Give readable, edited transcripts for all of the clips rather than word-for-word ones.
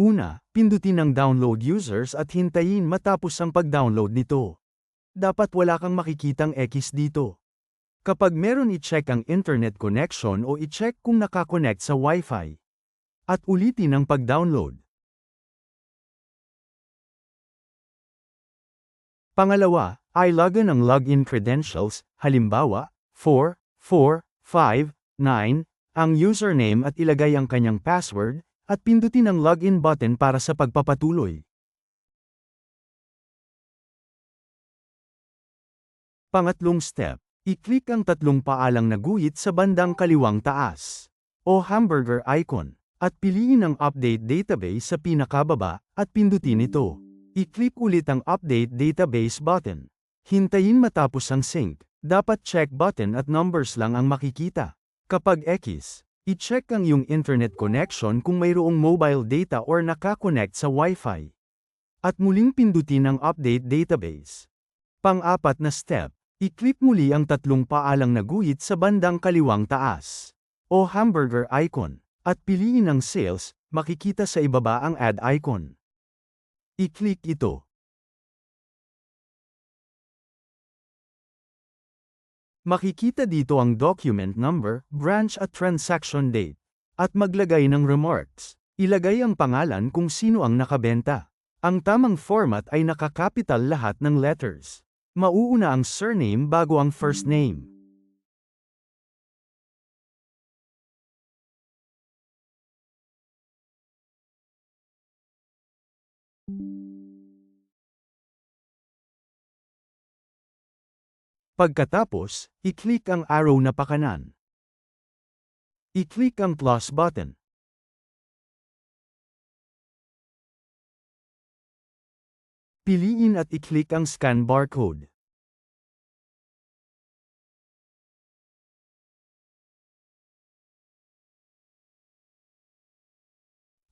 Una, pindutin ang download users at hintayin matapos ang pag-download nito. Dapat wala kang makikitang X dito. Kapag meron i-check ang internet connection o i-check kung nakakonect sa Wi-Fi. At ulitin ang pag-download. Pangalawa, ay logon ang login credentials, halimbawa, 4459, ang username at ilagay ang kanyang password, at pindutin ang login button para sa pagpapatuloy. Pangatlong step, i-click ang tatlong paalang na guhit sa bandang kaliwang taas, o hamburger icon, at piliin ang Update Database sa pinakababa, at pindutin ito. I-click ulit ang Update Database button. Hintayin matapos ang sync. Dapat check button at numbers lang ang makikita. Kapag X, i-check ang iyong internet connection kung mayroong mobile data or nakakonect sa Wi-Fi. At muling pindutin ang Update Database. Pang-apat na step, i-click muli ang tatlong paalang na guhit sa bandang kaliwang taas, o hamburger icon, at piliin ang sales, makikita sa ibaba ang add icon. I-click ito. Makikita dito ang document number, branch at transaction date. At maglagay ng remarks. Ilagay ang pangalan kung sino ang nakabenta. Ang tamang format ay nakakapital lahat ng letters. Mauuna ang surname bago ang first name. Pagkatapos, i-click ang arrow na pakanan. I-click ang plus button. Piliin at i-click ang scan barcode.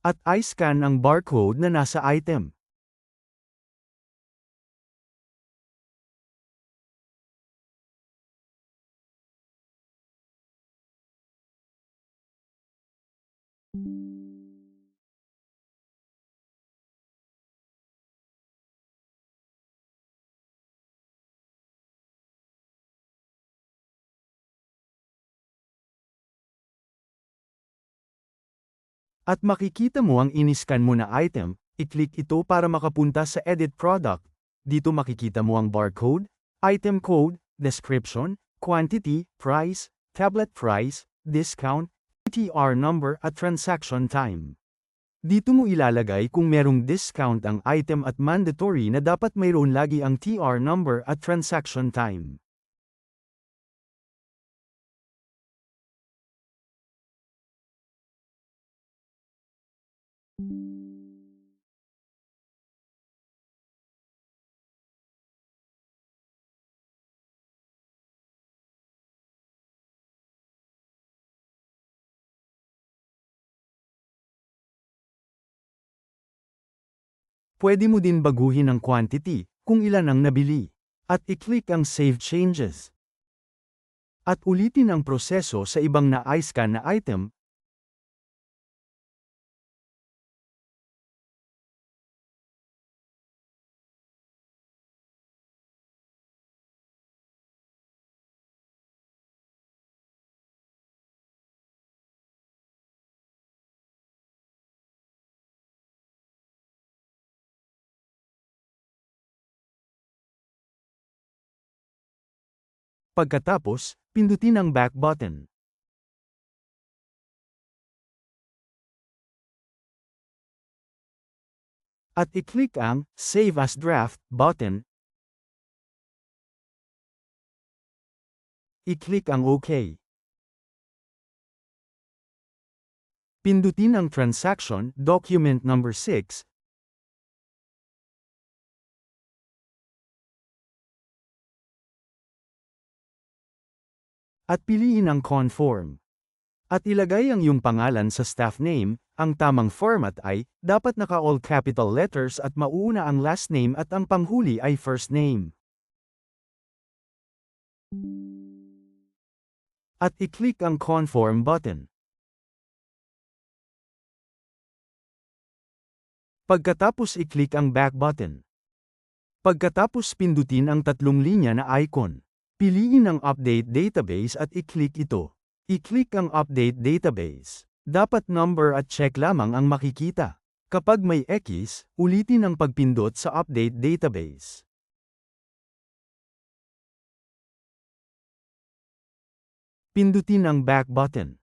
At i-scan ang barcode na nasa item. At makikita mo ang iniscan mo na item, i-click ito para makapunta sa Edit Product. Dito makikita mo ang barcode, item code, description, quantity, price, tablet price, discount, TR number at transaction time. Dito mo ilalagay kung merong discount ang item at mandatory na dapat mayroon lagi ang TR number at transaction time. Pwede mo din baguhin ang quantity, kung ilan ang nabili. At i-click ang Save Changes. At ulitin ang proseso sa ibang na-i-scan na item. Pagkatapos, pindutin ang Back button. At i-click ang Save as Draft button. I-click ang OK. Pindutin ang Transaction Document number 6. At piliin ang Conform. At ilagay ang iyong pangalan sa staff name. Ang tamang format ay, dapat naka-all capital letters at mauuna ang last name at ang panghuli ay first name. At i-click ang Conform button. Pagkatapos i-click ang back button. Pagkatapos pindutin ang tatlong linya na icon. Piliin ang Update Database at i-click ito. I-click ang Update Database. Dapat number at check lamang ang makikita. Kapag may X, ulitin ang pagpindot sa Update Database. Pindutin ang back button.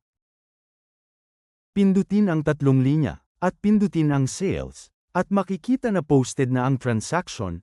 Pindutin ang tatlong linya, at pindutin ang sales, at makikita na posted na ang transaction,